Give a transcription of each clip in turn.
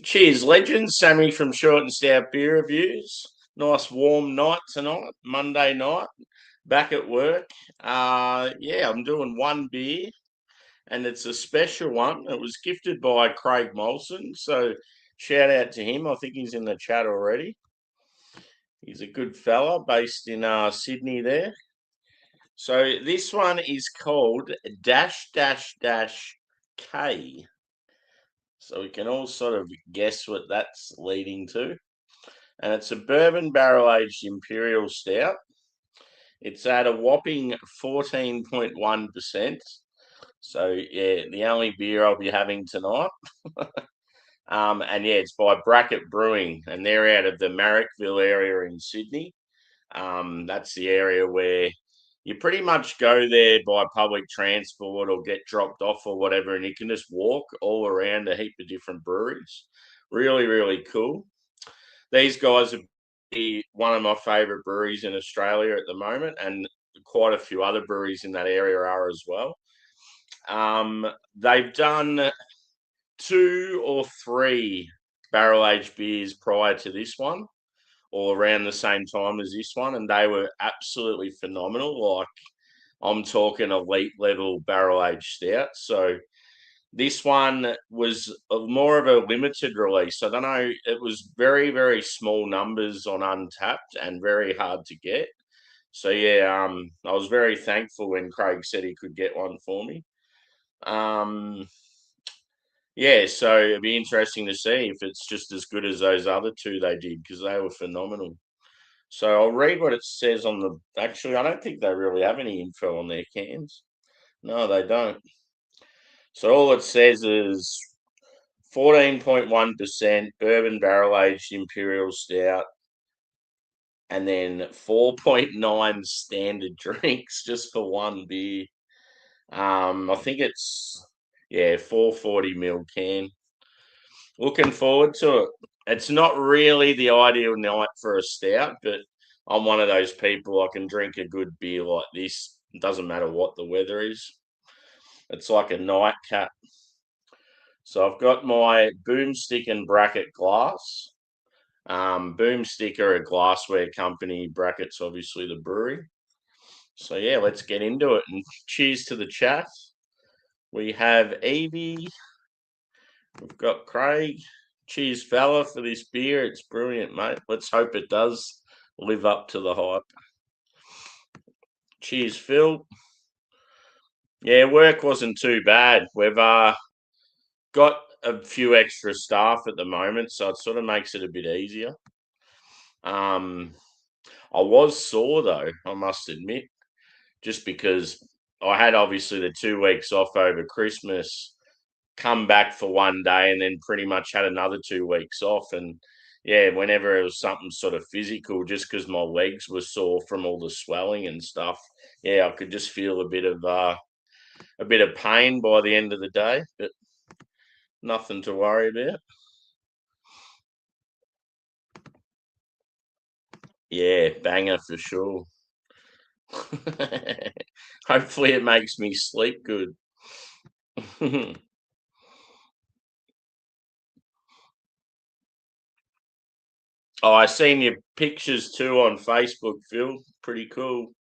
Cheers, legends. Sammy from Short and Stout Beer Reviews. Nice warm night tonight, Monday night. Back at work. I'm doing one beer, and it's a special one. It was gifted by Craig Molson, so shout out to him. I think he's in the chat already. He's a good fella based in Sydney there. So this one is called dash dash dash K. So we can all sort of guess what that's leading to. And it's a bourbon barrel aged Imperial Stout. It's at a whopping 14.1%. So, yeah, the only beer I'll be having tonight. It's by Bracket Brewing, and they're out of the Marrickville area in Sydney. That's the area where you pretty much go there by public transport or get dropped off or whatever, and you can just walk all around a heap of different breweries. Really, really cool. These guys are one of my favourite breweries in Australia at the moment, and quite a few other breweries in that area are as well. They've done 2 or 3 barrel-aged beers prior to this one, or around the same time as this one, and they were absolutely phenomenal. Like, I'm talking elite level barrel-aged stout. So this one was more of a limited release. I don't know. It was very, very small numbers on Untapped and very hard to get. So yeah, I was very thankful when Craig said he could get one for me. So it'd be interesting to see if it's just as good as those other 2 they did, because they were phenomenal. So I'll read what it says on the. Actually, I don't think they really have any info on their cans. No, they don't. So all it says is 14.1% bourbon barrel aged Imperial Stout, and then 4.9 standard drinks just for one beer. I think it's 440 ml can. Looking forward to it. It's not really the ideal night for a stout, but I'm one of those people. I can drink a good beer like this. It doesn't matter what the weather is. It's like a nightcap. So I've got my Boomstick and Bracket glass. Boomstick are a glassware company. Bracket's obviously the brewery. So yeah, let's get into it. And cheers to the chat. We have Evie. We've got Craig. Cheers, fella, for this beer. It's brilliant, mate. Let's hope it does live up to the hype. Cheers, Phil. Yeah, work wasn't too bad. We've got a few extra staff at the moment, so it sort of makes it a bit easier. I was sore, though, I must admit, just because I had obviously the 2 weeks off over Christmas, come back for one day, and then pretty much had another 2 weeks off. And yeah, whenever it was something sort of physical, just because my legs were sore from all the swelling and stuff, yeah, I could just feel a bit of pain by the end of the day, but nothing to worry about. Yeah, banger for sure. Hopefully it makes me sleep good. Oh, I seen your pictures too on Facebook, Phil. Pretty cool.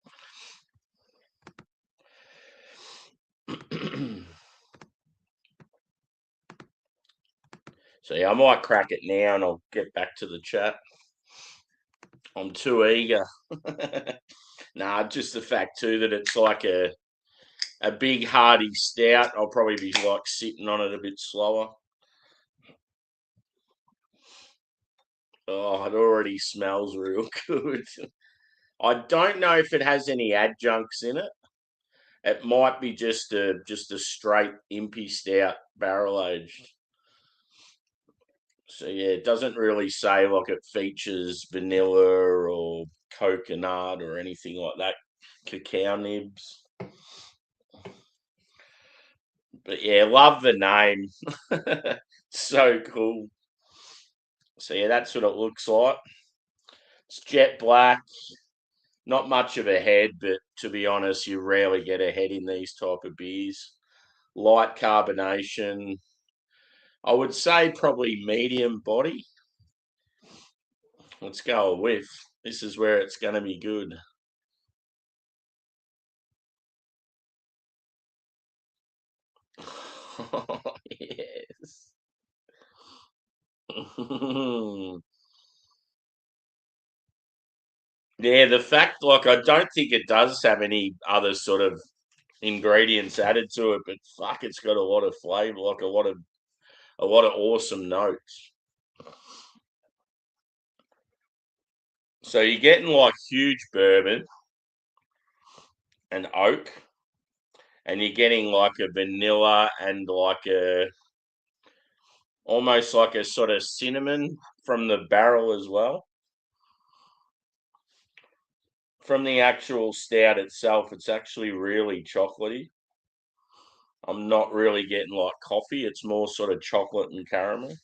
So yeah, I might crack it now and I'll get back to the chat. I'm too eager. Nah, just the fact too that it's like a big hearty stout. I'll probably be like sitting on it a bit slower. Oh, it already smells real good. I don't know if it has any adjuncts in it. It might be just a straight impy stout barrel aged. So yeah, it doesn't really say like it features vanilla or coconut or anything like that. Cacao nibs. But yeah, love the name. So cool. So yeah, that's what it looks like. It's jet black. Not much of a head, but to be honest, you rarely get a head in these type of beers. Light carbonation. I would say probably medium body. Let's go a whiff. This is where it's going to be good. Yes. Yeah, the fact, like, I don't think it does have any other sort of ingredients added to it, but fuck, it's got a lot of flavour, like a lot of awesome notes. So you're getting like huge bourbon and oak, and you're getting like a vanilla and like a almost like a sort of cinnamon from the barrel as well. From the actual stout itself, it's actually really chocolatey. I'm not really getting like coffee. It's more sort of chocolate and caramel.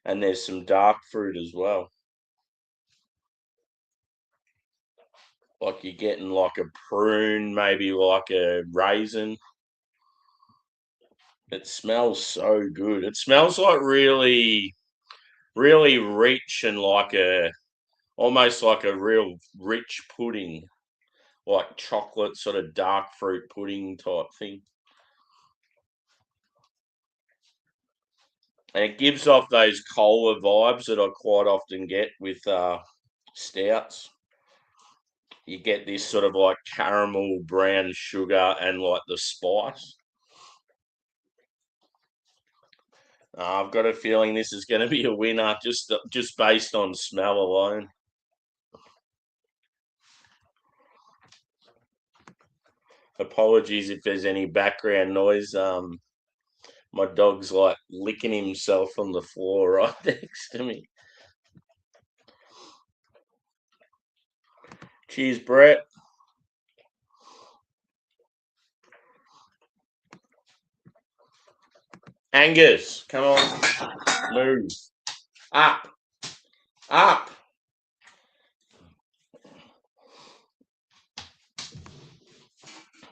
And there's some dark fruit as well. Like you're getting like a prune, maybe like a raisin. It smells so good. It smells like really, really rich and like almost like a real rich pudding, like chocolate sort of dark fruit pudding type thing. And it gives off those cola vibes that I quite often get with stouts. You get this sort of like caramel, brown sugar, and like the spice. I've got a feeling this is going to be a winner just based on smell alone. Apologies if there's any background noise. My dog's like licking himself on the floor right next to me. Cheers, Brett. Angus, come on, move. Up, up.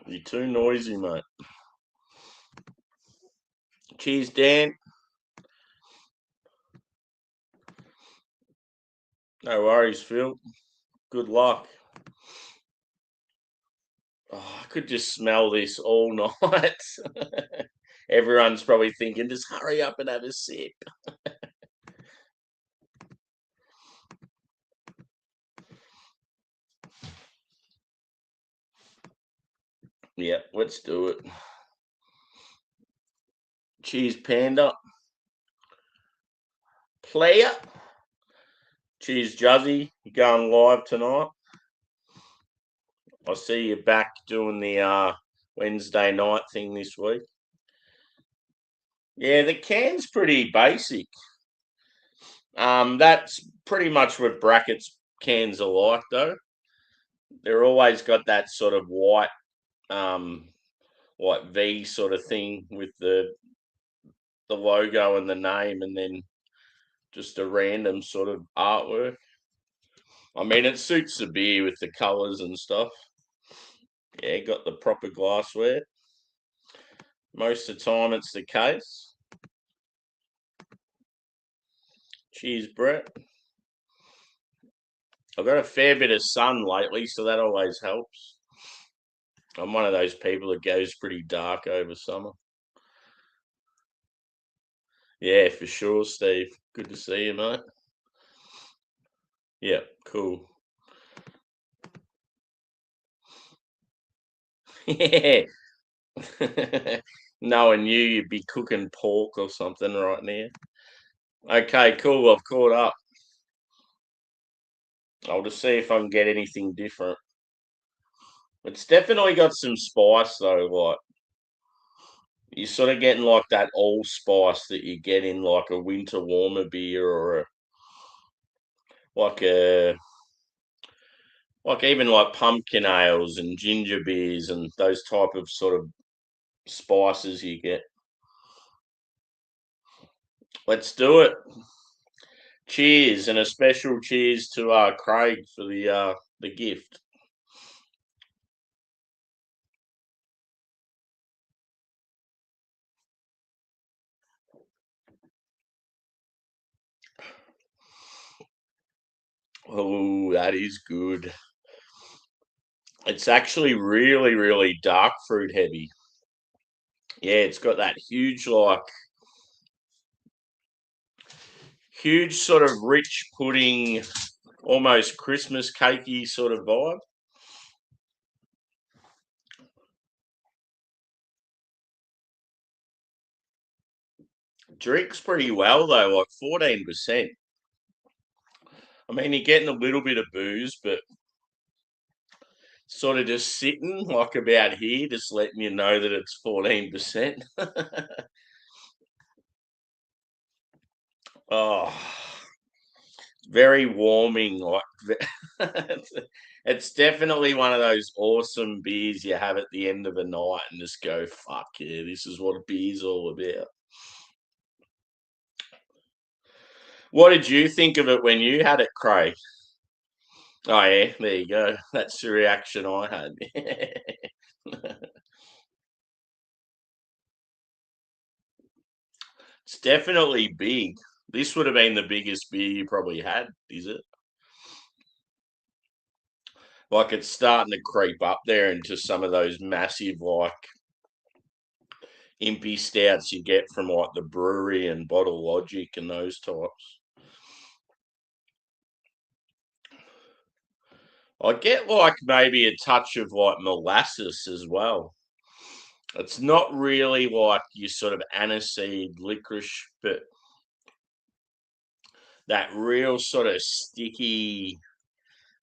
You're too noisy, mate. Cheers, Dan. No worries, Phil. Good luck. Oh, I could just smell this all night. Everyone's probably thinking, just hurry up and have a sip. Yeah, let's do it. Cheers, Panda. Player. Cheers, Juzzy. You going live tonight? I see you back doing the Wednesday night thing this week. Yeah, the can's pretty basic. That's pretty much what brackets cans are like, though. They're always got that sort of white, like V sort of thing with the logo and the name, and then just a random sort of artwork. I mean, it suits the beer with the colours and stuff. Yeah, got the proper glassware. Most of the time, it's the case. Cheers, Brett. I've got a fair bit of sun lately, so that always helps. I'm one of those people that goes pretty dark over summer. Yeah, for sure, Steve. Good to see you, mate. Yeah, cool. Yeah. Knowing you, you'd be cooking pork or something right now. Okay, cool. I've caught up. I'll just see if I can get anything different. It's definitely got some spice though. Like you're sort of getting like that allspice that you get in like a winter warmer beer or like a like even like pumpkin ales and ginger beers and those type of sort of spices you get. Let's do it. Cheers and a special cheers to Craig for the gift. Oh, that is good. It's actually really, really dark fruit heavy. Yeah, it's got that huge sort of rich pudding, almost Christmas cakey sort of vibe. Drinks pretty well though, like 14%. I mean, you're getting a little bit of booze, but sort of just sitting like about here, just letting you know that it's 14%. Oh, very warming. Like it's definitely one of those awesome beers you have at the end of the night and just go, "Fuck yeah, this is what a beer's all about." What did you think of it when you had it, Craig? Oh yeah, there you go. That's the reaction I had. It's definitely big. This would have been the biggest beer you probably had, is it? Like it's starting to creep up there into some of those massive, like impy stouts you get from like the brewery and Bottle Logic and those types. I get like maybe a touch of like molasses as well. It's not really like your sort of aniseed licorice, but that real sort of sticky,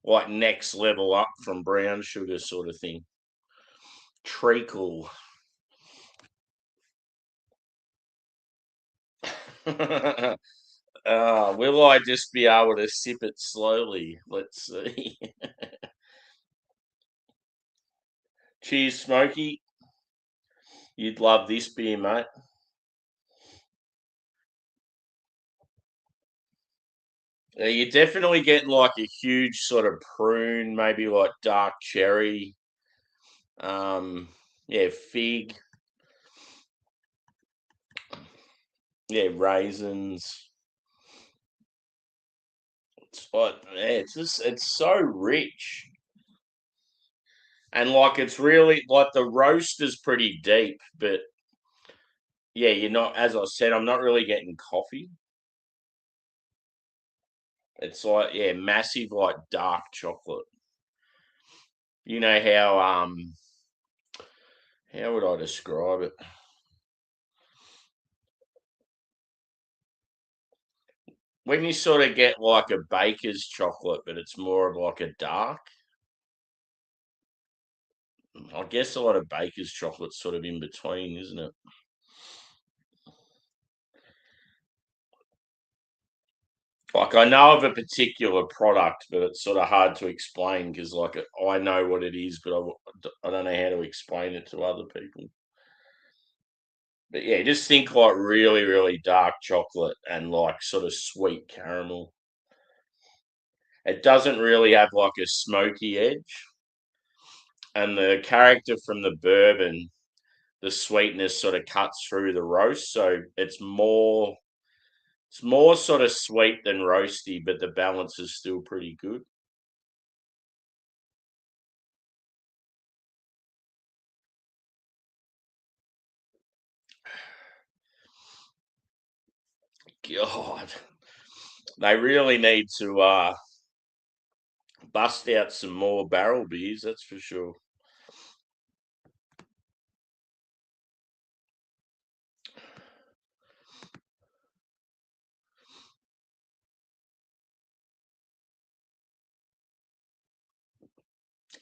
like next level up from brown sugar sort of thing. Treacle. Will I just be able to sip it slowly? Let's see. Cheers, Smokey. You'd love this beer, mate. You're definitely getting like a huge sort of prune, maybe like dark cherry. Yeah, fig. Yeah, raisins. It's like, yeah, it's so rich. And like it's really like the roast is pretty deep, but yeah, you're not, as I said, I'm not really getting coffee. It's like, yeah, massive like dark chocolate. You know how would I describe it? When you sort of get like a baker's chocolate, but it's more of like a dark. I guess a lot of baker's chocolate's sort of in between, isn't it? Like I know of a particular product, but it's sort of hard to explain because like I know what it is, but I don't know how to explain it to other people. But yeah, just think like really, really dark chocolate and like sort of sweet caramel. It doesn't really have like a smoky edge. And the character from the bourbon, the sweetness sort of cuts through the roast. So it's more sort of sweet than roasty, but the balance is still pretty good. God, they really need to bust out some more barrel beers, that's for sure.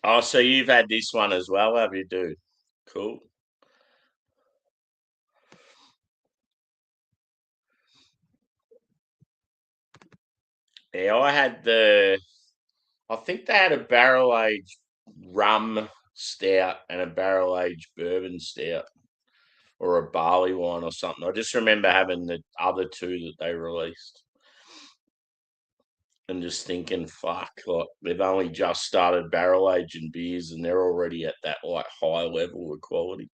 Oh, so you've had this one as well, have you, dude? Cool. Yeah, I think they had a barrel aged rum stout and a barrel aged bourbon stout or a barley wine or something. I just remember having the other two that they released and just thinking, fuck, like they've only just started barrel aging beers and they're already at that like high level of quality.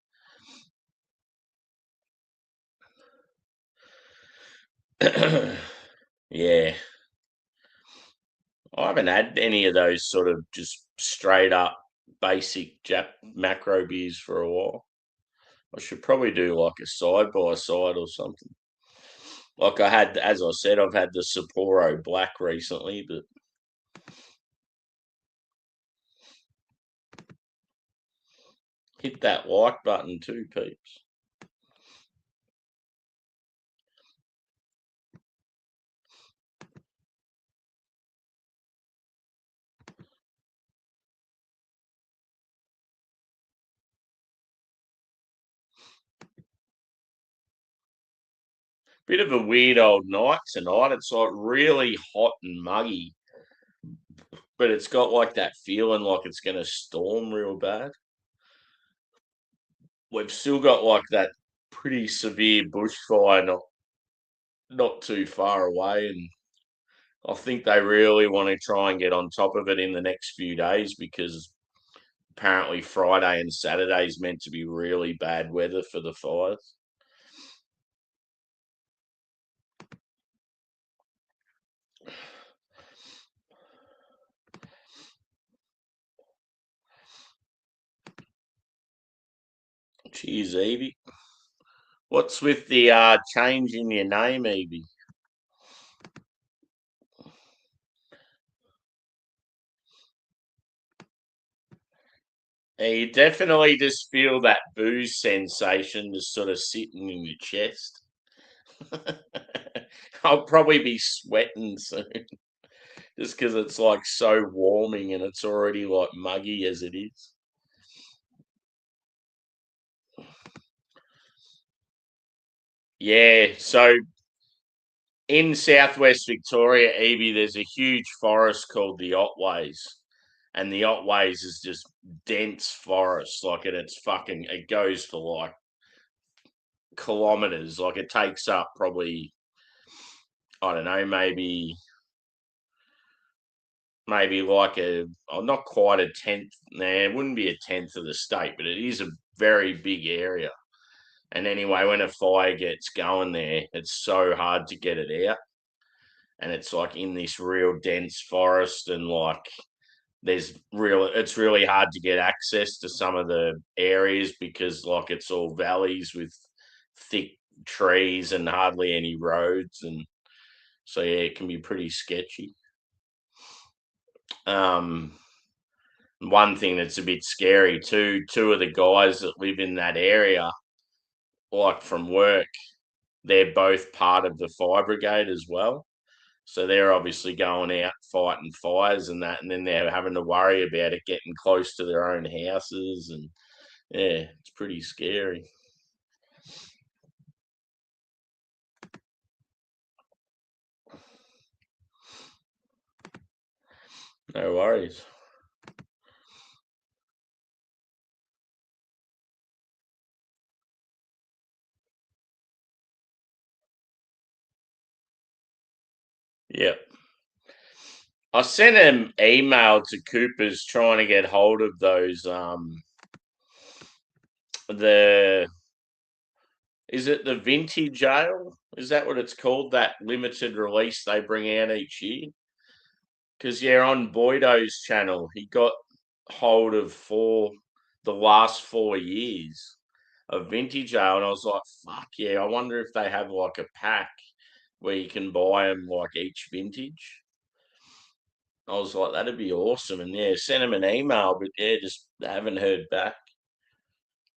Yeah, I haven't had any of those sort of just straight up basic Jap macro beers for a while. I should probably do like a side by side or something. Like I had, as I said, I've had the Sapporo Black recently, but hit that like button too, peeps. Bit of a weird old night tonight. It's like really hot and muggy, but it's got like that feeling like it's going to storm real bad. We've still got like that pretty severe bushfire not too far away, and I think they really want to try and get on top of it in the next few days because apparently Friday and Saturday is meant to be really bad weather for the fires. Cheers, Evie. What's with the change in your name, Evie? Yeah, you definitely just feel that booze sensation just sort of sitting in your chest. I'll probably be sweating soon just because it's like so warming and it's already like muggy as it is. Yeah, so in southwest Victoria, Evie, there's a huge forest called the Otways. And the Otways is just dense forest. Like, and it goes for like kilometers. Like, it takes up probably, I don't know, maybe like not quite a tenth. Nah, it wouldn't be a tenth of the state, but it is a very big area. And anyway, when a fire gets going there, it's so hard to get it out. And it's like in this real dense forest, and like it's really hard to get access to some of the areas because like it's all valleys with thick trees and hardly any roads, and so yeah, it can be pretty sketchy. Um, One thing that's a bit scary too, two of the guys that live in that area, like from work, they're both part of the fire brigade as well. So they're obviously going out fighting fires and that, and then they're having to worry about it getting close to their own houses, and yeah, it's pretty scary. No worries. Yep. I sent an email to Cooper's trying to get hold of those the is it the vintage ale? Is that what it's called? That limited release they bring out each year? Because yeah, on Boydo's channel, he got hold of the last 4 years of vintage ale, and I was like, "Fuck yeah!" I wonder if they have like a pack where you can buy them like each vintage. I was like, "That'd be awesome." And yeah, sent him an email, but yeah, just haven't heard back.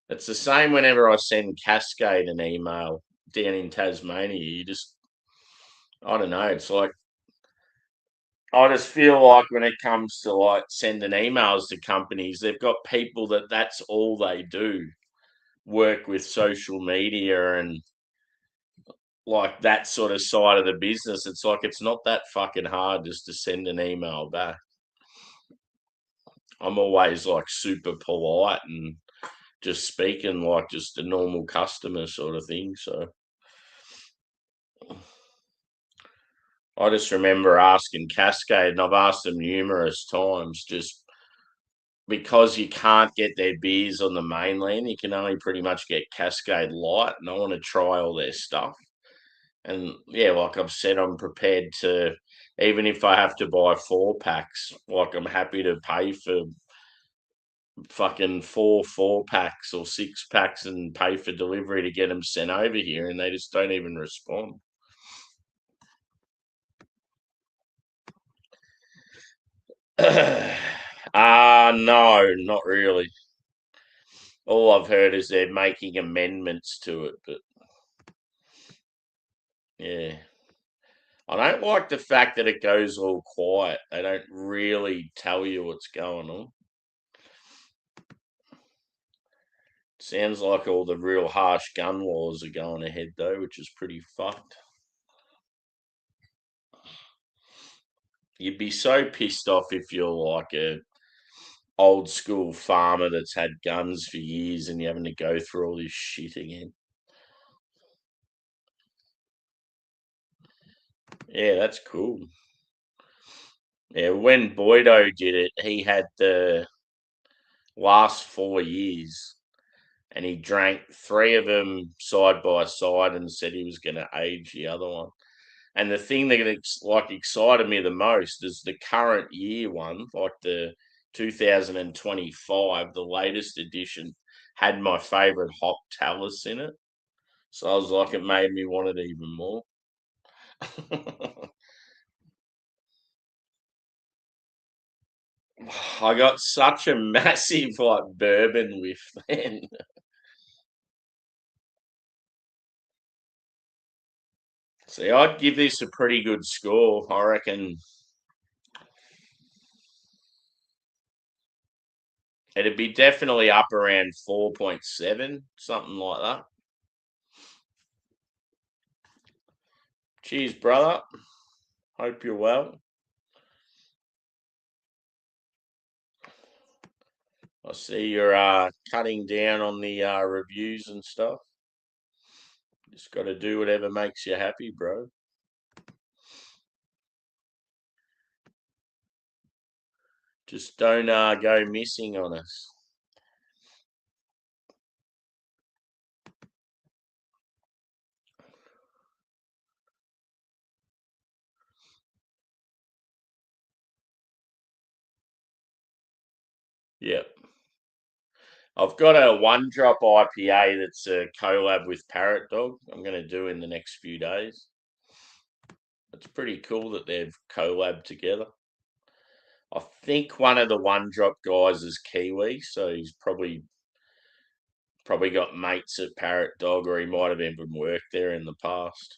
It's the same whenever I send Cascade an email down in Tasmania. You just, I don't know. It's like I just feel like when it comes to like sending emails to companies, they've got people that's all they do, work with social media and like that sort of side of the business. It's like it's not that fucking hard just to send an email back. I'm always like super polite and just speaking like just a normal customer sort of thing. So I just remember asking Cascade, and I've asked them numerous times, just because you can't get their beers on the mainland, you can only pretty much get Cascade Light, and I want to try all their stuff. And yeah, like I've said, I'm prepared to even if I have to buy 4 packs, like I'm happy to pay for fucking 4 packs or 6 packs and pay for delivery to get them sent over here, and they just don't even respond. No, not really. All I've heard is they're making amendments to it, but yeah. I don't like the fact that it goes all quiet. They don't really tell you what's going on. Sounds like all the real harsh gun laws are going ahead though, which is pretty fucked. You'd be so pissed off if you're like a old school farmer that's had guns for years and you're having to go through all this shit again. Yeah, that's cool. Yeah, when Boydo did it, he had the last 4 years and he drank 3 of them side by side and said he was going to age the other one. And the thing that excited me the most is the current year one, like the 2025, the latest edition, had my favorite hop Talus in it. So I was like, it made me want it even more. I got such a massive like bourbon whiff then. See, I'd give this a pretty good score. I reckon it'd be definitely up around 4.7, something like that. Cheers, brother. Hope you're well. I see you're cutting down on the reviews and stuff. Just got to do whatever makes you happy, bro. Just don't go missing on us. Yep. I've got a one drop IPA that's a collab with Parrot Dog. I'm going to do in the next few days. It's pretty cool that they've collabed together. I think one of the one drop guys is Kiwi, so he's probably got mates at Parrot Dog, or he might have even worked there in the past.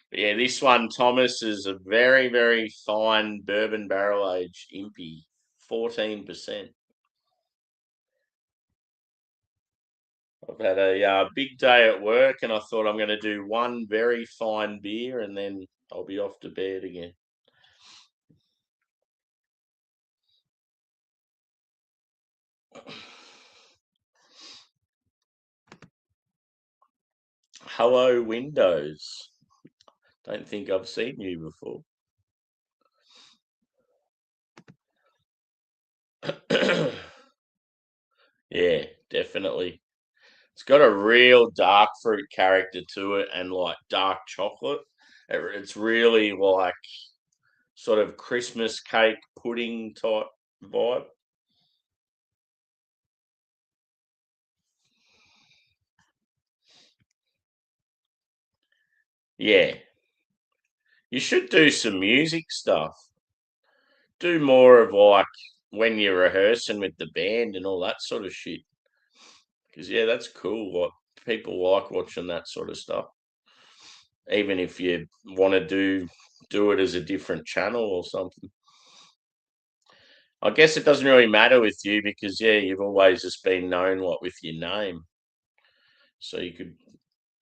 But yeah, this one, Thomas, is a very, very fine bourbon barrel aged Impy, 14%. I've had a big day at work, and I thought I'm going to do one very fine beer, and then I'll be off to bed again. Hello, Windows. Don't think I've seen you before. Yeah, definitely. It's got a real dark fruit character to it and like dark chocolate. It's really like sort of Christmas cake pudding type vibe. Yeah. You should do some music stuff. Do more of like when you're rehearsing with the band and all that sort of shit. Because yeah, that's cool. What people like watching that sort of stuff. Even if you want to do it as a different channel or something. I guess it doesn't really matter with you because yeah, you've always just been known what with your name. So you could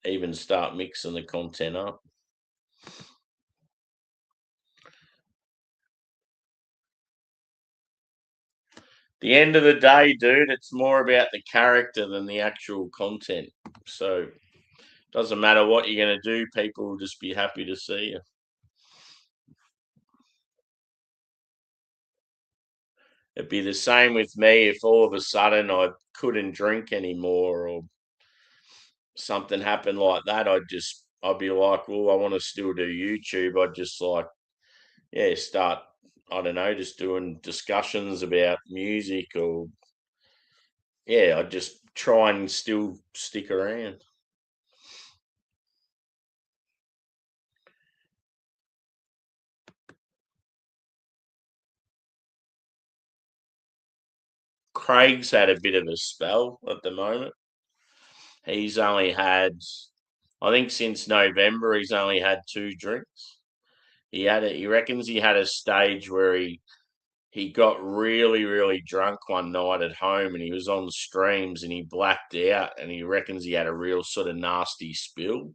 even start mixing the content up. The end of the day, dude, it's more about the character than the actual content. So doesn't matter what you're going to do, people will just be happy to see you. It'd be the same with me if all of a sudden I couldn't drink anymore or something happened like that. I'd be like, well, I want to still do YouTube. I'd just like, yeah, start, I don't know, just doing discussions about music or, yeah, I'd just try and still stick around. Craig's had a bit of a spell at the moment. He's only had, I think since November, he's only had 2 drinks. He reckons he had a stage where he got really, really drunk one night at home and he was on streams and he blacked out and he reckons he had a real sort of nasty spill.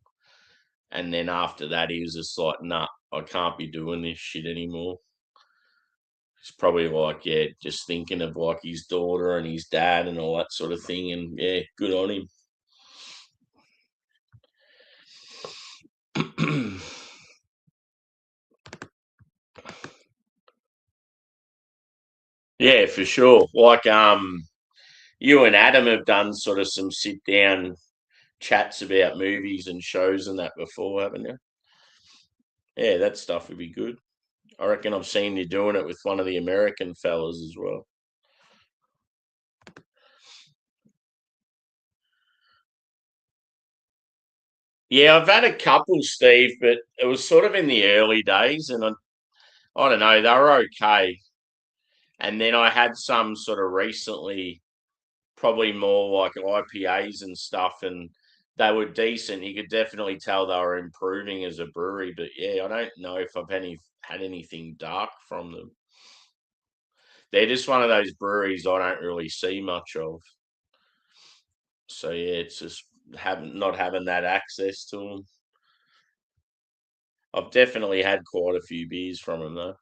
And then after that, he was just like, nah, I can't be doing this shit anymore. He's probably like, yeah, just thinking of like his daughter and his dad and all that sort of thing. And yeah, good on him. Yeah, for sure. Like you and Adam have done sort of some sit down chats about movies and shows and that before, haven't you? Yeah, that stuff would be good. I reckon I've seen you doing it with one of the American fellas as well. Yeah, I've had a couple, Steve, but it was sort of in the early days, and I don't know, they were okay. And then I had some sort of recently, probably more like IPAs and stuff, and they were decent. You could definitely tell they were improving as a brewery, but yeah, I don't know if I've had anything dark from them. They're just one of those breweries I don't really see much of. So yeah, it's just having not having that access to them. I've definitely had quite a few beers from them though.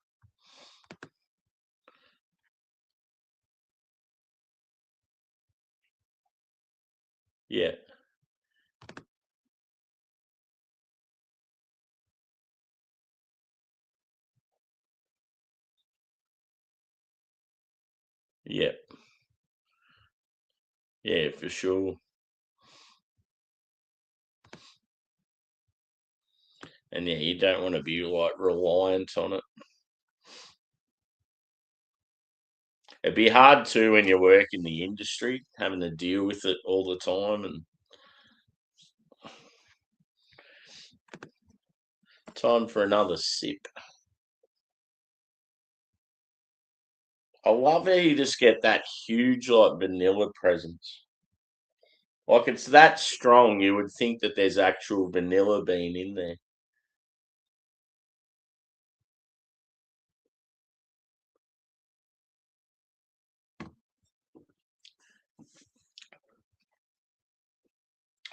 Yeah, yeah, yeah, for sure. And yeah, you don't want to be like reliant on it. It'd be hard too when you work in the industry, having to deal with it all the time. And time for another sip. I love how you just get that huge like vanilla presence. Like it's that strong, you would think that there's actual vanilla bean in there.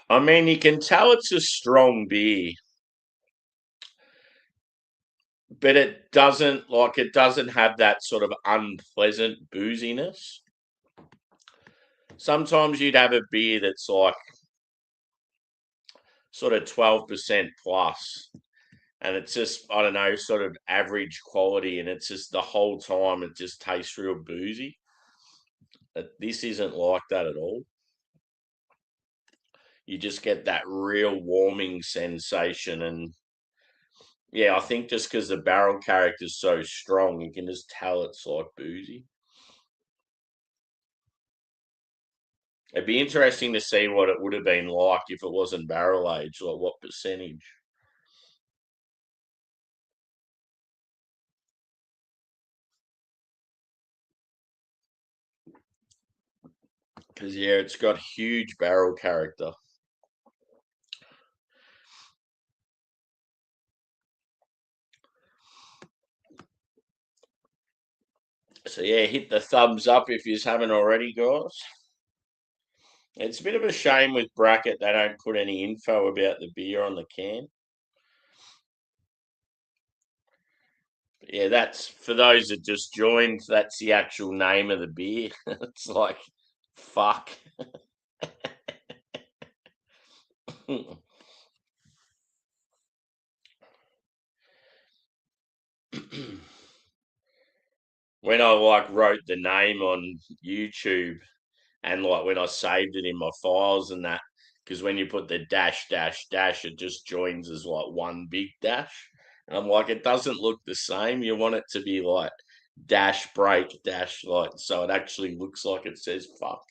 I mean, you can tell it's a strong beer, but it doesn't have that sort of unpleasant booziness. Sometimes you'd have a beer that's like sort of 12% plus, and it's just, I don't know, sort of average quality, and it's just the whole time it just tastes real boozy. This isn't like that at all. You just get that real warming sensation, and yeah, I think just because the barrel character is so strong, you can just tell it's like boozy. It'd be interesting to see what it would have been like if it wasn't barrel aged, like what percentage. Because yeah, it's got huge barrel character. So yeah, hit the thumbs up if you haven't already, guys. It's a bit of a shame with Bracket they don't put any info about the beer on the can. But yeah, that's for those that just joined. That's the actual name of the beer. It's like, fuck. When I like wrote the name on YouTube and like when I saved it in my files and that, because when you put the dash dash dash, it just joins as like one big dash. And I'm like, it doesn't look the same. You want it to be like dash break dash, like so it actually looks like it says fuck.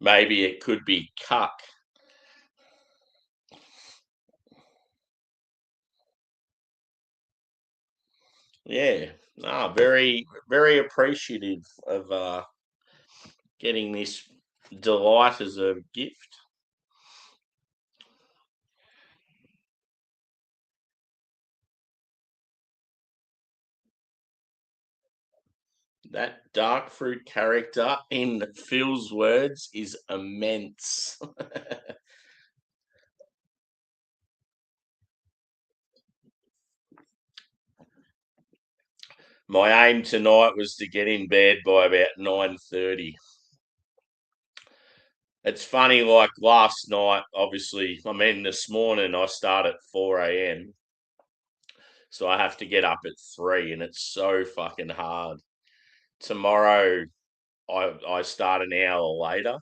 Maybe it could be cuck. Yeah. No, very, very appreciative of getting this delight as a gift. That dark fruit character, in Phil's words, is immense. My aim tonight was to get in bed by about 9:30. It's funny, like last night, obviously, I mean, this morning I start at 4 a.m. So I have to get up at 3 and it's so fucking hard. Tomorrow I start an hour later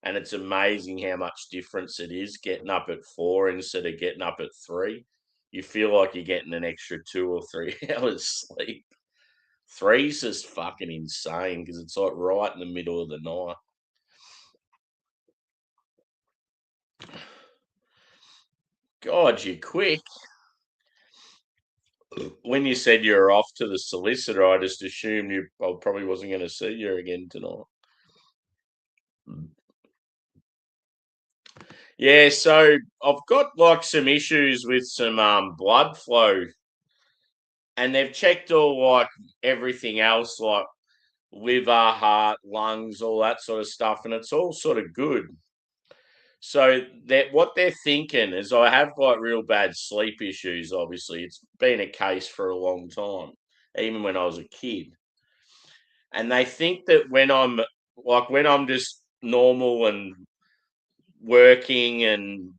and it's amazing how much difference it is getting up at 4 instead of getting up at 3. You feel like you're getting an extra 2 or 3 hours sleep. Three's just fucking insane because it's like right in the middle of the night. God, you're quick. When you said you were off to the solicitor, I just assumed I probably wasn't going to see you again tonight. Yeah, so I've got like some issues with some blood flow, and they've checked all like everything else, like liver, heart, lungs, all that sort of stuff, and it's all sort of good. So that what they're thinking is I have like real bad sleep issues. Obviously, it's been a case for a long time, even when I was a kid. And they think that when I'm just normal and working and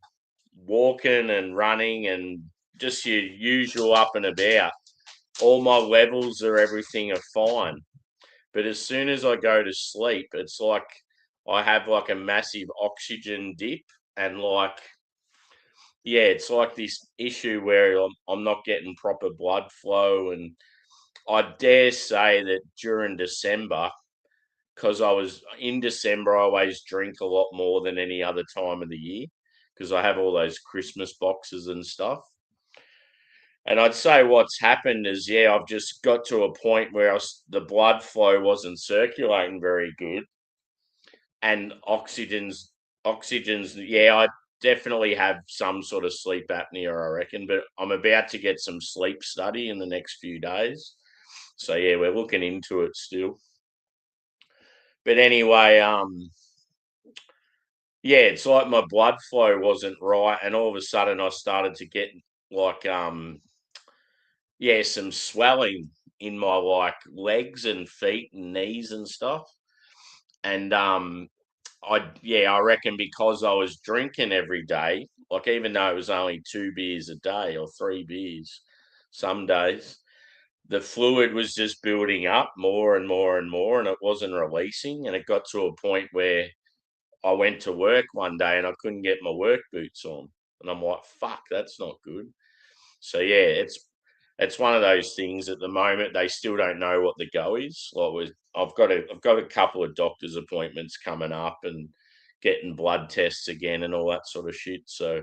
walking and running and just your usual up and about, all my levels are everything are fine. But as soon as I go to sleep, it's like I have like a massive oxygen dip and like yeah, it's like this issue where I'm not getting proper blood flow. And I dare say that during December, because I was in December, I always drink a lot more than any other time of the year because I have all those Christmas boxes and stuff. And I'd say what's happened is, yeah, I've just got to a point where the blood flow wasn't circulating very good, and oxygen's, yeah, I definitely have some sort of sleep apnea, I reckon. But I'm about to get some sleep study in the next few days, so yeah, we're looking into it still. But anyway, yeah, it's like my blood flow wasn't right, and all of a sudden I started to get like yeah, some swelling in my like legs and feet and knees and stuff. And I reckon because I was drinking every day, like even though it was only 2 beers a day or 3 beers, some days the fluid was just building up more and more and more, and it wasn't releasing. And it got to a point where I went to work one day and I couldn't get my work boots on, and I'm like, "Fuck, that's not good." So yeah, it's one of those things at the moment. They still don't know what the go is. I've got a couple of doctor's appointments coming up and getting blood tests again and all that sort of shit. So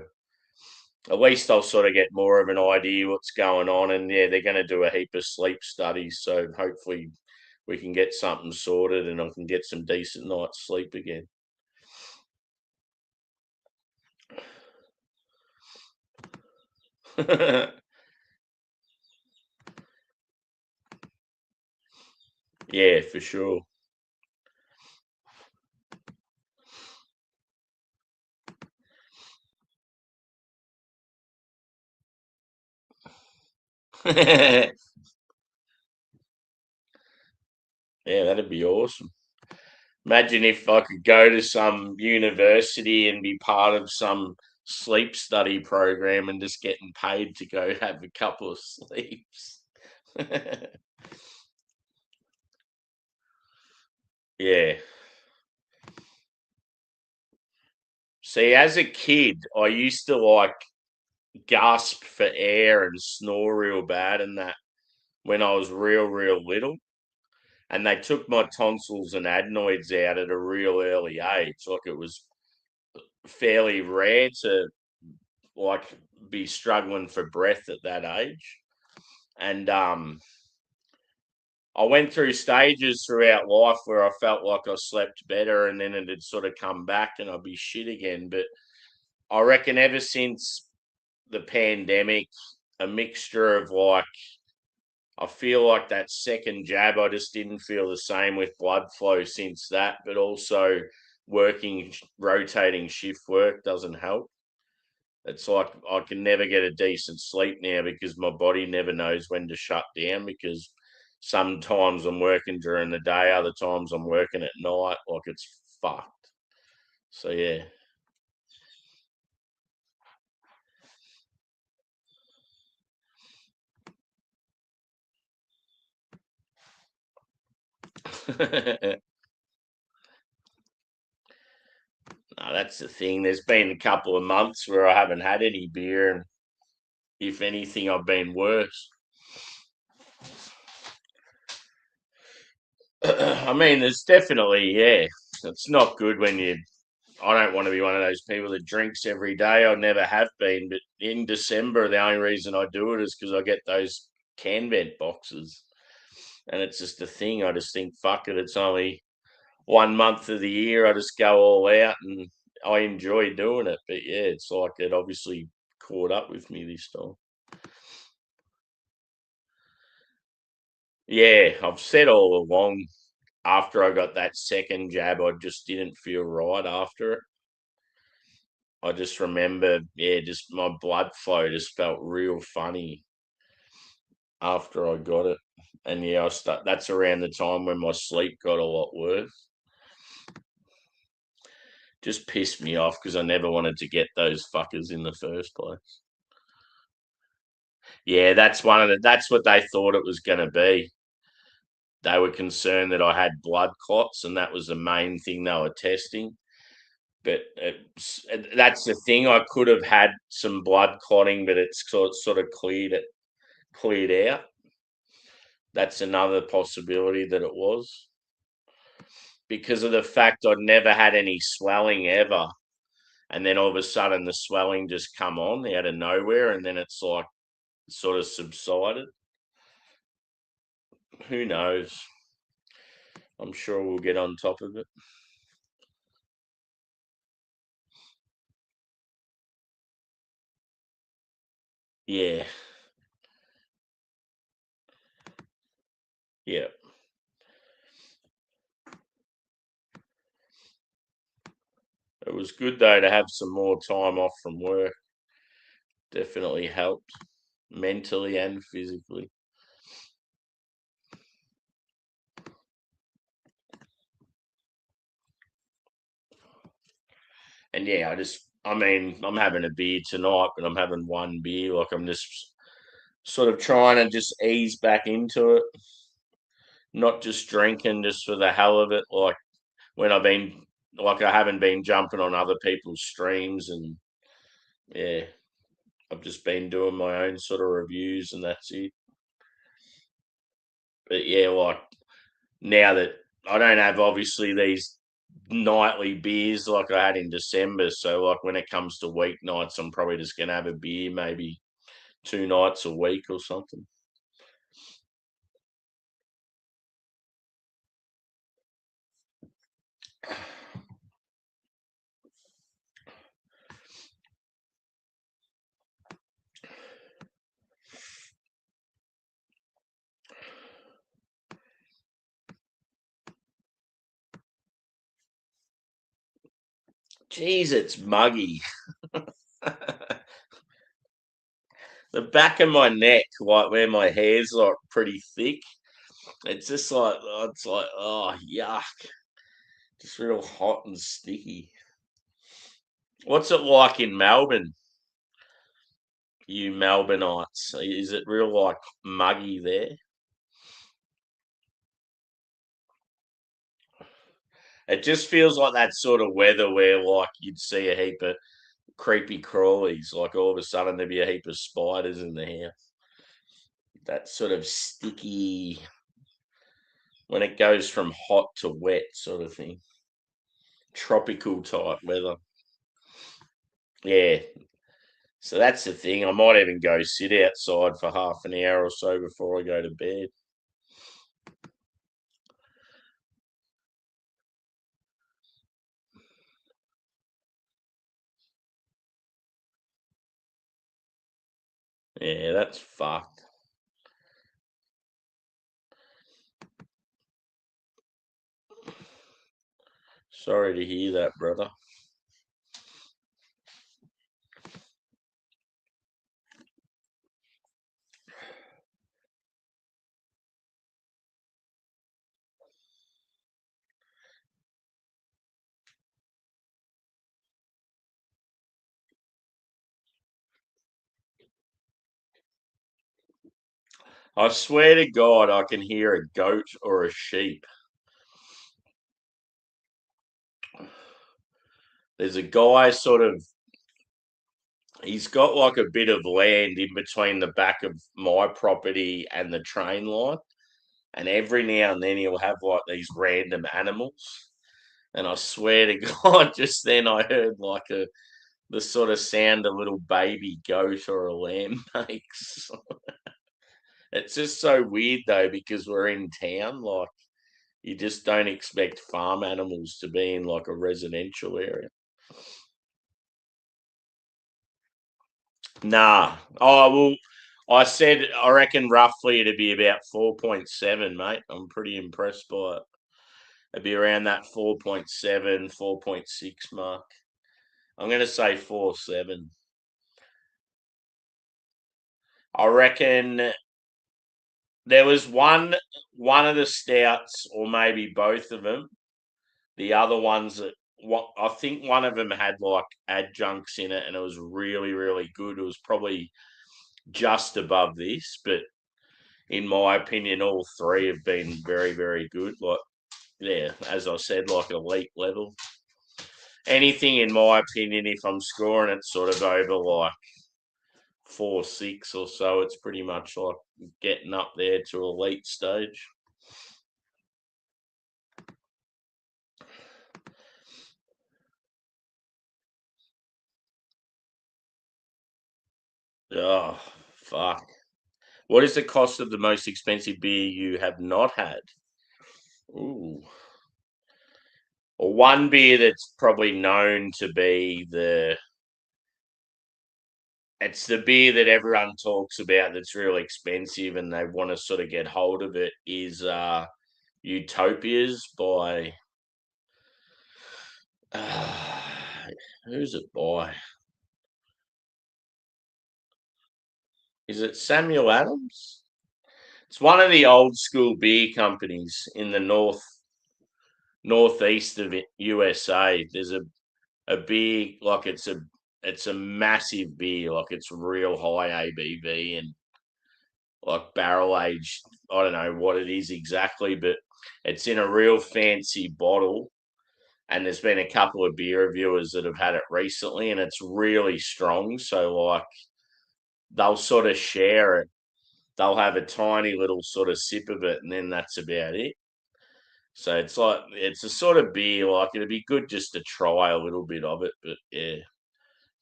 at least I'll sort of get more of an idea what's going on. And yeah, they're going to do a heap of sleep studies. So hopefully we can get something sorted and I can get some decent night's sleep again. Yeah, for sure. Yeah, that'd be awesome. Imagine if I could go to some university and be part of some sleep study program and just getting paid to go have a couple of sleeps. Yeah. See, as a kid, I used to like gasp for air and snore real bad and that when I was real little. And they took my tonsils and adenoids out at a real early age. Like it was fairly rare to like be struggling for breath at that age. And I went through stages throughout life where I felt like I slept better and then it had sort of come back and I'd be shit again. But I reckon ever since the pandemic, a mixture of like, I feel like that second jab, I just didn't feel the same with blood flow since that, but also working, rotating shift work doesn't help. It's like I can never get a decent sleep now because my body never knows when to shut down because sometimes I'm working during the day, other times I'm working at night. Like it's fucked. So yeah. No, that's the thing. There's been a couple of months where I haven't had any beer, and if anything, I've been worse. I mean, there's definitely, yeah, it's not good when you. I don't want to be one of those people that drinks every day. I never have been, but in December, the only reason I do it is because I get those can vent boxes, and it's just a thing. I just think, fuck it, it's only 1 month of the year. I just go all out, and I enjoy doing it. But yeah, it's like it obviously caught up with me this time. Yeah, I've said all along after I got that second jab, I just didn't feel right after it. I just remember, yeah, just my blood flow just felt real funny after I got it. And yeah, that's around the time when my sleep got a lot worse. Just pissed me off because I never wanted to get those fuckers in the first place. Yeah, that's what they thought it was gonna be. They were concerned that I had blood clots, and that was the main thing they were testing. But that's the thing. I could have had some blood clotting, but it's sort of cleared out. That's another possibility that it was because of the fact I'd never had any swelling ever, and then all of a sudden the swelling just come on out of nowhere, and then it's like sort of subsided. Who knows? I'm sure we'll get on top of it. Yeah, yeah. It was good though to have some more time off from work. Definitely helped mentally and physically. And yeah, I mean, I'm having a beer tonight, but I'm having one beer. Like I'm just sort of trying to just ease back into it, not just drinking just for the hell of it. Like when I haven't been jumping on other people's streams, and yeah, I've just been doing my own sort of reviews, and that's it. But yeah, like now that I don't have obviously these nightly beers like I had in December, so like when it comes to weeknights, I'm probably just gonna have a beer maybe 2 nights a week or something. Jeez, it's muggy. The back of my neck, like where my hair's like pretty thick, it's just like it's like oh yuck, just real hot and sticky. What's it like in Melbourne? You Melbourneites, is it real like muggy there? It just feels like that sort of weather where, like, you'd see a heap of creepy crawlies. Like, all of a sudden, there'd be a heap of spiders in the house. That sort of sticky, when it goes from hot to wet sort of thing. Tropical type weather. Yeah. So that's the thing. I might even go sit outside for half an hour or so before I go to bed. Yeah, that's fucked. Sorry to hear that, brother. I swear to God, I can hear a goat or a sheep. There's a guy he's got like a bit of land in between the back of my property and the train line. And every now and then he'll have like these random animals. And I swear to God, just then I heard like the sort of sound a little baby goat or a lamb makes. It's just so weird though, because we're in town. Like, you just don't expect farm animals to be in like a residential area. Nah. Oh well, I reckon roughly it'd be about 4.7, mate. I'm pretty impressed by it. It'd be around that 4.7, 4.6 mark. I'm gonna say 4.7. I reckon there was one of the stouts, or maybe both of them. The other ones that, what I think one of them had like adjuncts in it, and it was really really good. It was probably just above this, but in my opinion, all three have been very very good. Like, yeah, as I said, like elite level. Anything in my opinion, if I'm scoring it sort of over like 4.6 or so, it's pretty much like getting up there to elite stage. Oh, fuck. What is the cost of the most expensive beer you have not had? Ooh. Or one beer that's probably known to be it's the beer that everyone talks about that's really expensive and they want to sort of get hold of it is Utopias by uh, who's it by? Is it Samuel Adams? It's one of the old school beer companies in the northeast of it, USA. There's a beer like it's a massive beer, like it's real high ABV and like barrel aged. I don't know what it is exactly, but it's in a real fancy bottle. And there's been a couple of beer reviewers that have had it recently, and it's really strong. So like they'll sort of share it. They'll have a tiny little sort of sip of it, and then that's about it. So it's like it's a sort of beer, like it'd be good just to try a little bit of it, but yeah,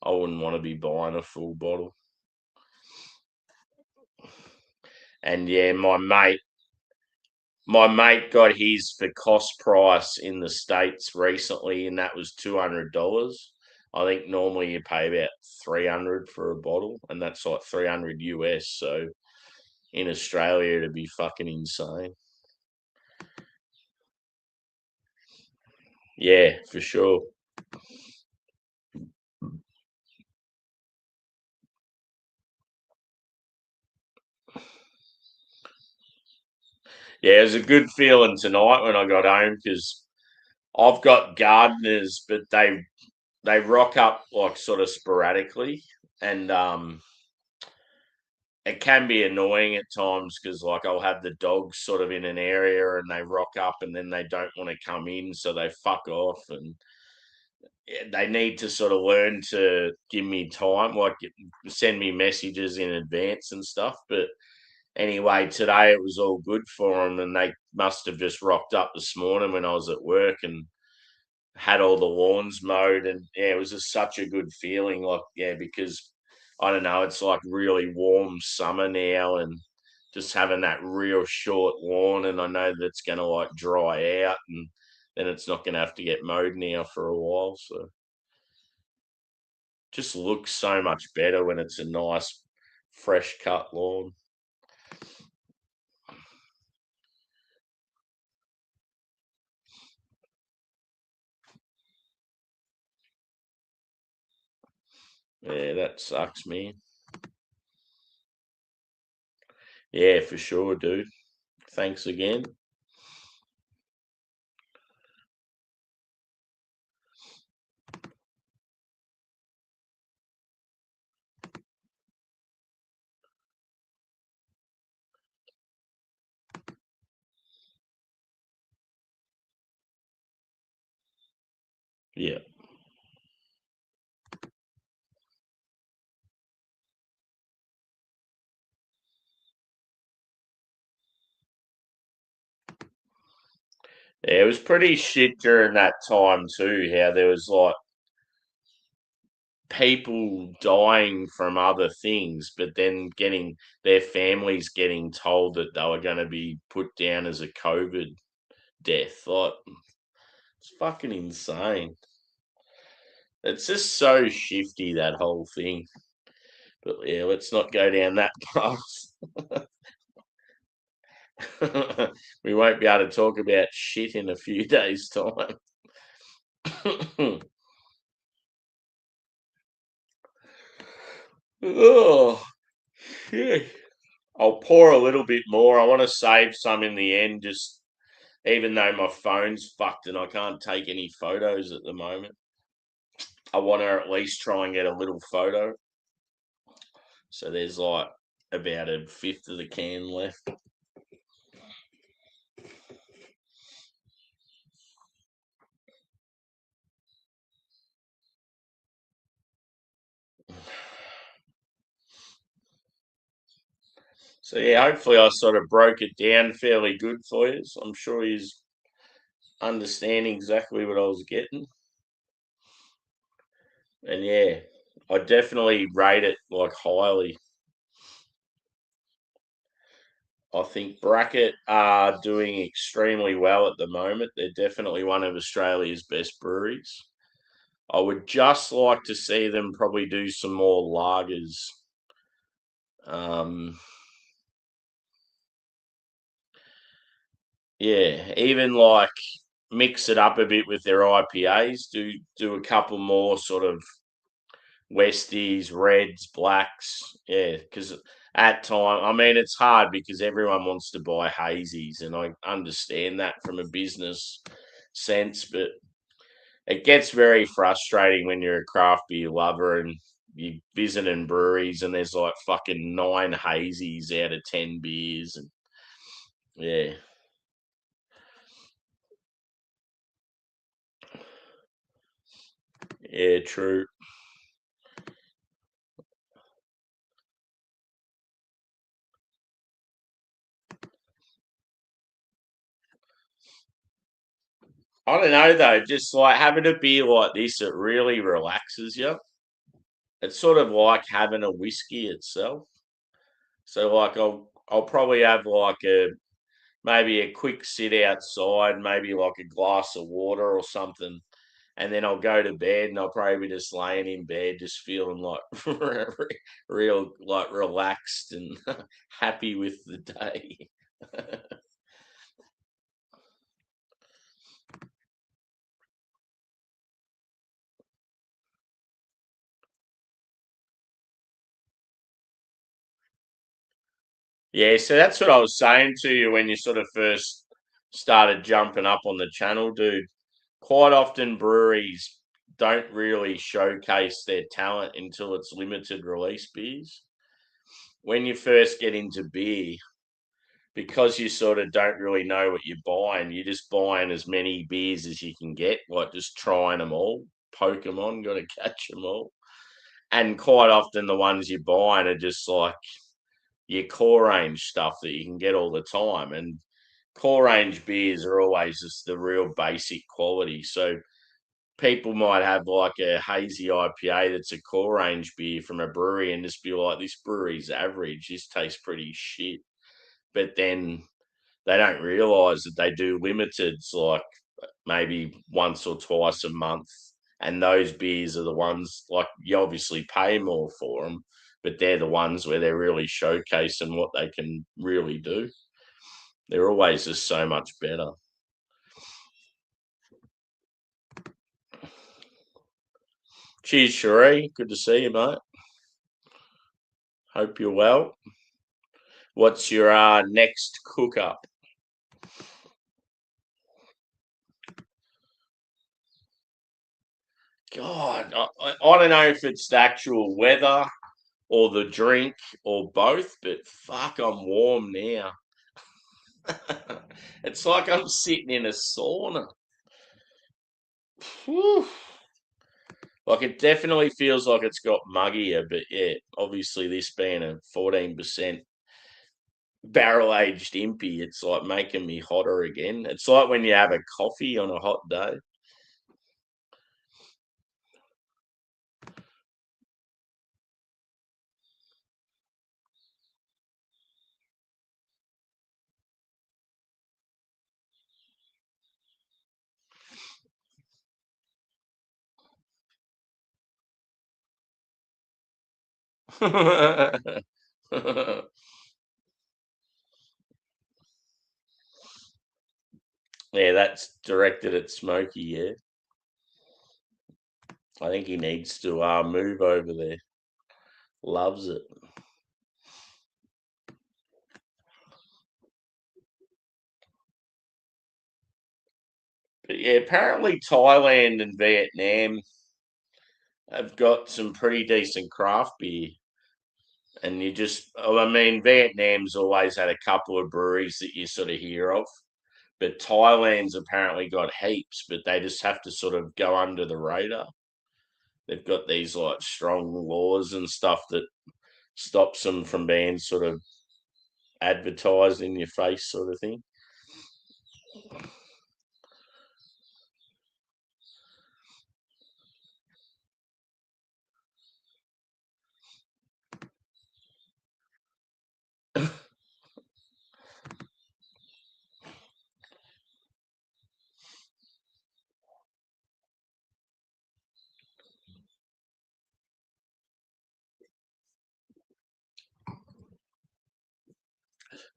I wouldn't want to be buying a full bottle. And yeah, my mate got his for cost price in the States recently, and that was $200. I think normally you pay about 300 for a bottle, and that's like 300 US. So in Australia, it'd be fucking insane. Yeah, for sure. Yeah, it was a good feeling tonight when I got home because I've got gardeners, but they rock up like sort of sporadically, and it can be annoying at times because like I'll have the dogs sort of in an area and they rock up and then they don't want to come in, so they fuck off, and they need to sort of learn to give me time, like send me messages in advance and stuff. But anyway, today it was all good for them, and they must have just rocked up this morning when I was at work and had all the lawns mowed, and yeah, it was just such a good feeling. Like, yeah, because I don't know, it's like really warm summer now, and just having that real short lawn, and I know that it's going to like dry out, and then it's not going to have to get mowed now for a while. So just looks so much better when it's a nice fresh cut lawn. Yeah, that sucks, man. Yeah, for sure, dude. Thanks again. Yeah. Yeah, it was pretty shit during that time too, how there was like people dying from other things, but then getting their families getting told that they were going to be put down as a COVID death. Like, it's fucking insane. It's just so shifty, that whole thing. But yeah, let's not go down that path. We won't be able to talk about shit in a few days' time. Oh, shit. I'll pour a little bit more. I want to save some in the end, just even though my phone's fucked and I can't take any photos at the moment. I want to at least try and get a little photo. So there's like about a fifth of the can left. So yeah, hopefully I sort of broke it down fairly good for you. So I'm sure he's understanding exactly what I was getting. And yeah, I definitely rate it like highly. I think Bracket are doing extremely well at the moment. They're definitely one of Australia's best breweries. I would just like to see them probably do some more lagers. Um, yeah, even like mix it up a bit with their IPAs. Do a couple more sort of Westies, Reds, Blacks. Yeah, because at time, I mean, it's hard because everyone wants to buy hazies, and I understand that from a business sense, but it gets very frustrating when you're a craft beer lover and you visiting breweries and there's like fucking 9 hazies out of 10 beers, and yeah, yeah, true. I don't know though, just like having a beer like this, it really relaxes you. It's sort of like having a whiskey itself. So like I'll probably have like a maybe a quick sit outside, maybe like a glass of water or something, and then I'll go to bed and I'll probably be just laying in bed, just feeling like real like relaxed and happy with the day. Yeah, so that's what I was saying to you when you sort of first started jumping up on the channel, dude. Quite often breweries don't really showcase their talent until it's limited release beers. when you first get into beer, because you sort of don't really know what you're buying, you're just buying as many beers as you can get, like just trying them all, Pokemon, got to catch them all. And quite often the ones you're buying are just like your core range stuff that you can get all the time. And core range beers are always just the real basic quality. So people might have like a hazy IPA that's a core range beer from a brewery and just be like, this brewery's average. This tastes pretty shit. But then they don't realise that they do limiteds like maybe once or twice a month. And those beers are the ones, like, you obviously pay more for them, but they're the ones where they're really showcasing what they can really do. They're always just so much better. Cheers, Sheree. Good to see you, mate. Hope you're well. What's your next cook up? God, I don't know if it's the actual weather or the drink or both, but fuck, I'm warm now. It's like I'm sitting in a sauna. Whew. Like it definitely feels like it's got muggier, but yeah, obviously this being a 14% barrel aged impy, it's like making me hotter again. It's like when you have a coffee on a hot day. Yeah, that's directed at Smokey. Yeah, I think he needs to move over there. Loves it. But yeah, apparently Thailand and Vietnam have got some pretty decent craft beer. And you just, oh, I mean, Vietnam's always had a couple of breweries that you sort of hear of, but Thailand's apparently got heaps, but they just have to sort of go under the radar. They've got these like strong laws and stuff that stops them from being sort of advertised in your face, sort of thing.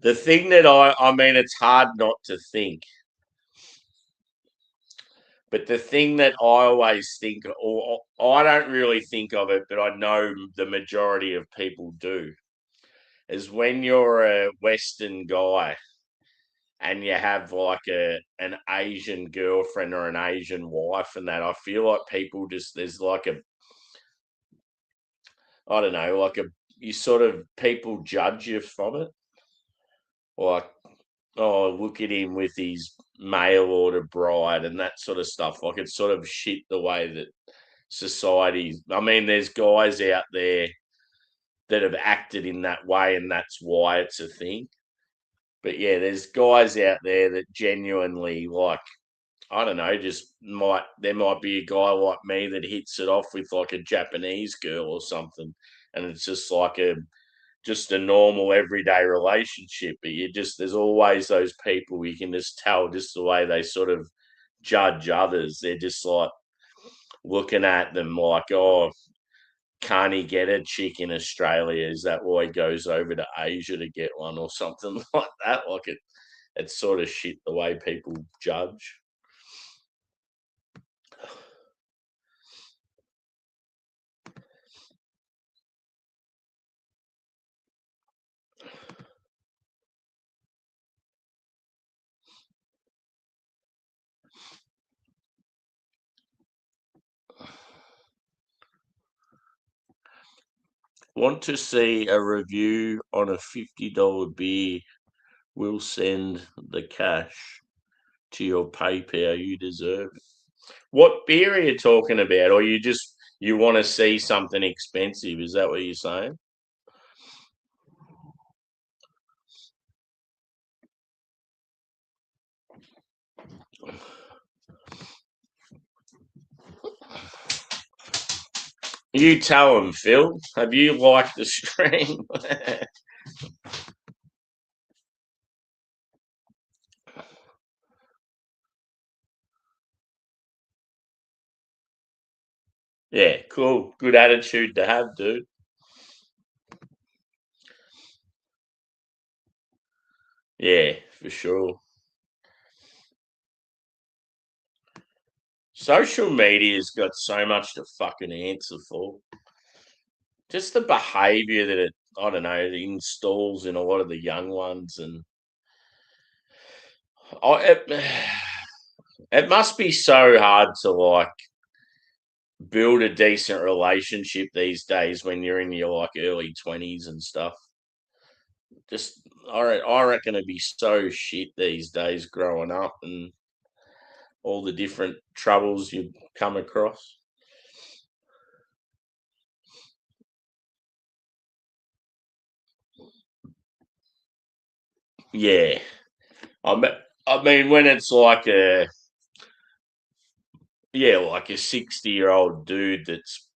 The thing that I mean, it's hard not to think, but the thing that I always think, or I don't really think of it, but I know the majority of people do, is when you're a Western guy and you have like an Asian girlfriend or an Asian wife and that, I feel like people just there's like a I don't know, like a you sort of people judge you from it. Like, oh, look at him with his mail order bride and that sort of stuff. Like it's sort of shit the way that society. I mean, there's guys out there that have acted in that way, and that's why it's a thing. But yeah, there's guys out there that genuinely like I don't know, just might there might be a guy like me that hits it off with like a Japanese girl or something, and it's just a normal everyday relationship. But you just there's always those people you can just tell just the way they sort of judge others. They're just like looking at them like, oh, can't he get a chick in Australia? Is that why he goes over to Asia to get one or something like that? Like it's sort of shit the way people judge. Want to see a review on a $50 beer? We'll send the cash to your PayPal. You deserve it. What beer are you talking about? Or you want to see something expensive? Is that what you're saying? You tell them, Phil. Have you liked the stream? Yeah, cool. Good attitude to have, dude. Yeah, for sure. Social media's got so much to fucking answer for. Just the behaviour that I don't know, it installs in a lot of the young ones, and it, it must be so hard to like build a decent relationship these days when you're in your like early 20s and stuff. Just I reckon it'd be so shit these days growing up and all the different troubles you come across. Yeah, I mean when it's like like a 60-year-old dude that's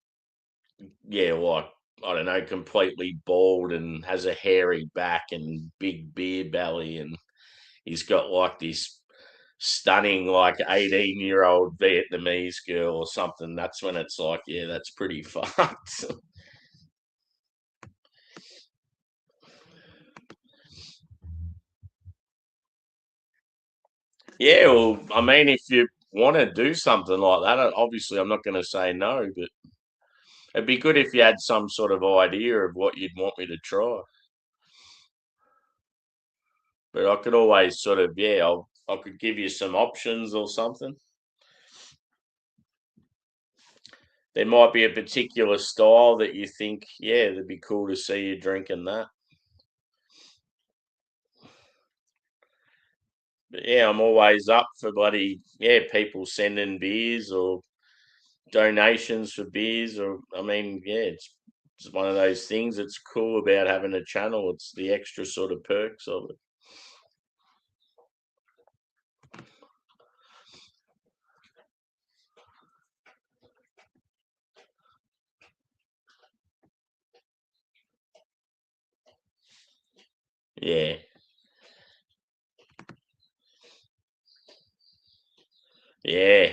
like I don't know, completely bald and has a hairy back and big beer belly, and he's got like this stunning like 18-year-old Vietnamese girl or something. That's when it's like, yeah, that's pretty fucked. Yeah, well, I mean, if you want to do something like that, obviously I'm not going to say no, but it'd be good if you had some sort of idea of what you'd want me to try. But I could always sort of, I could give you some options or something. There might be a particular style that you think, yeah, it'd be cool to see you drinking that. But yeah, I'm always up for bloody, people sending beers or donations for beers. Or, I mean, it's one of those things that's cool about having a channel. It's the extra sort of perks of it. Yeah. Yeah.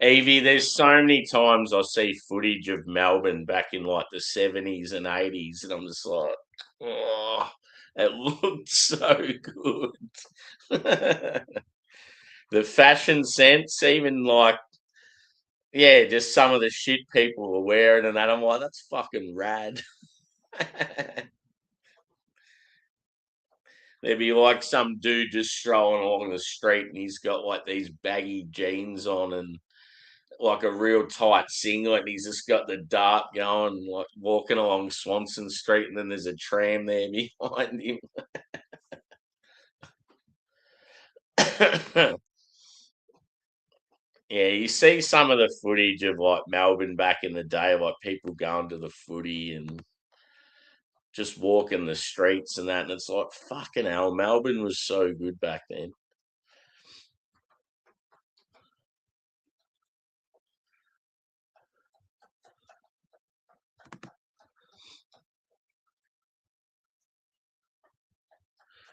Evie, there's so many times I see footage of Melbourne back in like the 70s and 80s, and I'm just like, oh, it looked so good. The fashion sense, even like, just some of the shit people were wearing and that. I'm like, that's fucking rad. There'd be like some dude just strolling along the street and he's got like these baggy jeans on and like a real tight singlet, and he's just got the dart going, like walking along Swanson Street, and then there's a tram there behind him. Yeah, you see some of the footage of like Melbourne back in the day, like people going to the footy and just walking the streets and that, and it's like fucking hell, Melbourne was so good back then.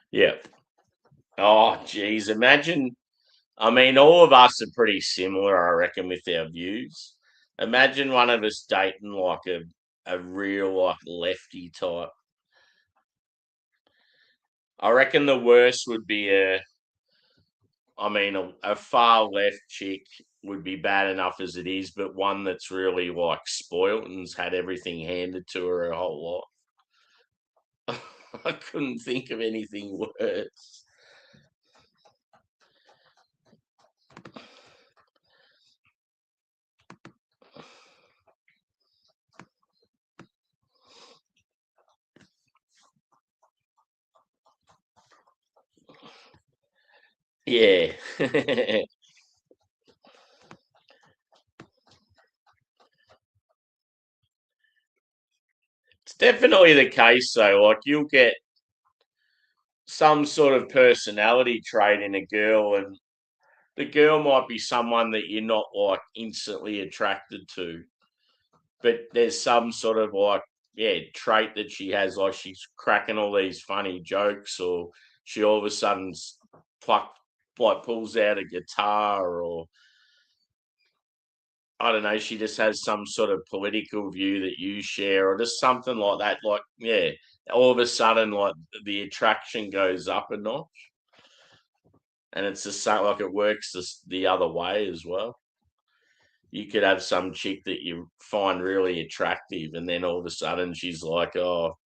Yeah. Oh, geez, imagine. I mean, all of us are pretty similar, I reckon, with our views. Imagine one of us dating like a real like lefty type. I reckon the worst would be a far left chick would be bad enough as it is, but one that's really like spoilt and's had everything handed to her whole life. I couldn't think of anything worse. Yeah. It's definitely the case though. Like you'll get some sort of personality trait in a girl, and the girl might be someone that you're not like instantly attracted to, but there's some sort of like, yeah, trait that she has, like she's cracking all these funny jokes, or she all of a sudden pluck like pulls out a guitar, or I don't know, she just has some sort of political view that you share, or just something like that. Like, yeah, all of a sudden, like the attraction goes up a notch, and it's just like it works the other way as well. You could have some chick that you find really attractive, and then all of a sudden she's like, "Oh,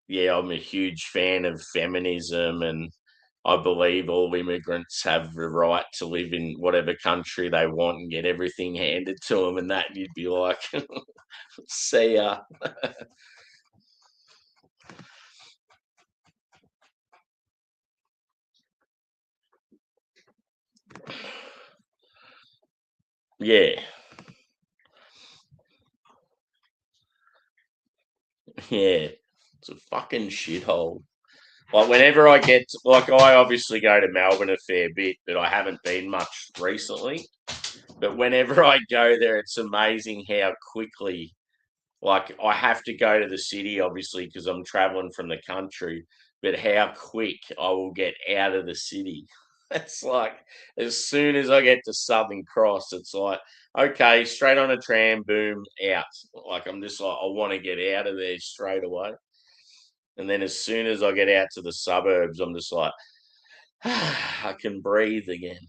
yeah, I'm a huge fan of feminism, and I believe all immigrants have the right to live in whatever country they want and get everything handed to them." And that you'd be like, "See ya." Yeah, yeah. It's a fucking shithole. Like whenever I get like I obviously go to Melbourne a fair bit, but I haven't been much recently. But whenever I go there, it's amazing how quickly, like, I have to go to the city, obviously, because I'm traveling from the country, but how quick I will get out of the city. It's like as soon as I get to Southern Cross, it's like, okay, straight on a tram, boom, out. Like, I'm just like, I want to get out of there straight away. And then as soon as I get out to the suburbs, I'm just like, I can breathe again.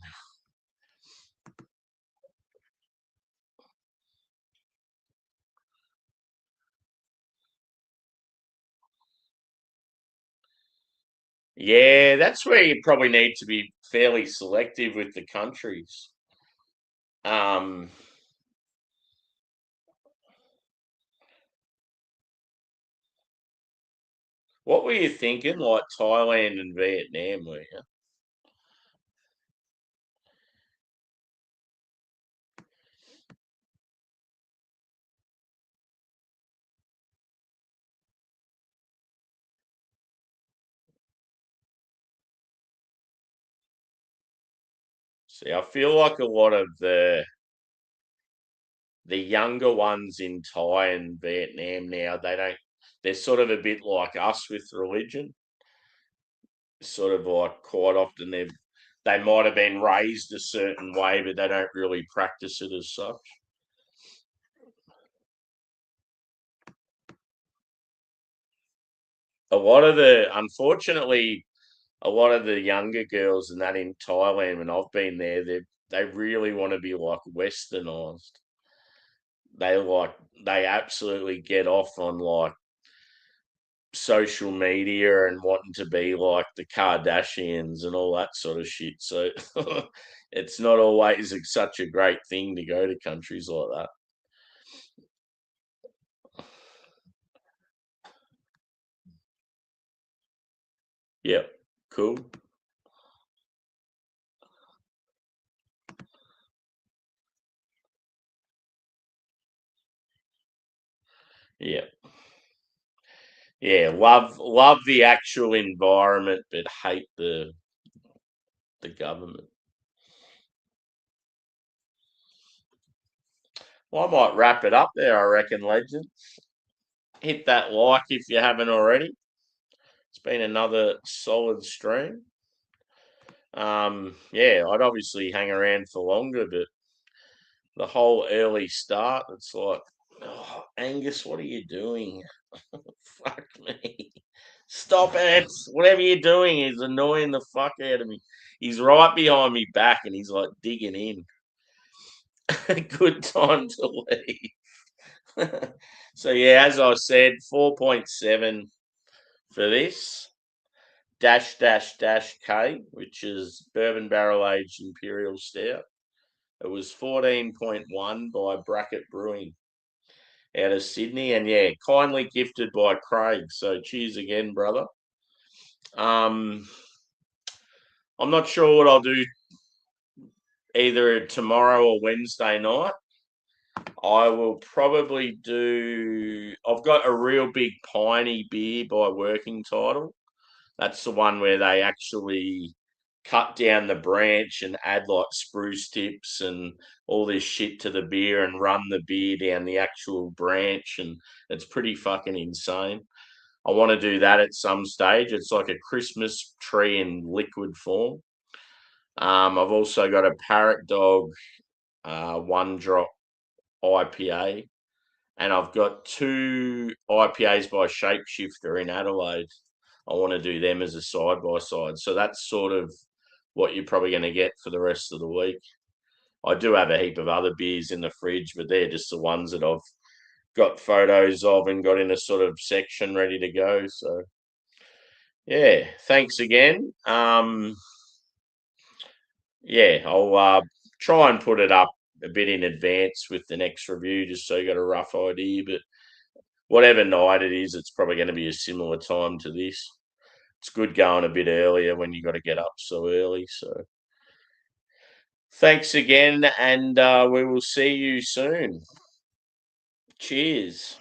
Yeah, that's where you probably need to be fairly selective with the countries. Um, what were you thinking? Like Thailand and Vietnam, were you? See, I feel like a lot of the younger ones in Thai and Vietnam now, they don't. They're sort of a bit like us with religion. Sort of like quite often they might have been raised a certain way, but they don't really practice it as such. A lot of unfortunately, a lot of the younger girls and that in Thailand, when I've been there, they really want to be like westernized. They like they absolutely get off on like social media and wanting to be like the Kardashians and all that sort of shit. So it's not always such a great thing to go to countries like that. Yep. Cool. Yeah. Yeah. Love the actual environment, but hate the government. Well, I might wrap it up there, I reckon, legend. Hit that like if you haven't already. It's been another solid stream. Yeah, I'd obviously hang around for longer, but the whole early start, it's like, oh, Angus, what are you doing? Fuck me. Stop it. Whatever you're doing is annoying the fuck out of me. He's right behind me back and he's like digging in. Good time to leave. So yeah, as I said, 4.7 for this dash dash dash K, which is bourbon barrel aged Imperial Stout. It was 14.1 by Bracket Brewing out of Sydney, and yeah, kindly gifted by Craig. So cheers again, brother. Um, I'm not sure what I'll do either tomorrow or Wednesday night. I will probably do. I've got a real big piney beer by Working Title. That's the one where they actually cut down the branch and add like spruce tips and all this shit to the beer and run the beer down the actual branch, and it's pretty fucking insane. I want to do that at some stage. It's like a Christmas tree in liquid form. I've also got a Parrot Dog one drop IPA, and I've got two IPAs by Shapeshifter in Adelaide. I want to do them as a side by side. So that's sort of what you're probably going to get for the rest of the week. I do have a heap of other beers in the fridge, but they're just the ones that I've got photos of and got in a sort of section ready to go. So yeah, thanks again. Yeah, I'll try and put it up a bit in advance with the next review, just so you got a rough idea. But whatever night it is, it's probably going to be a similar time to this. It's good going a bit earlier when you got to get up so early. So thanks again, and we will see you soon. Cheers.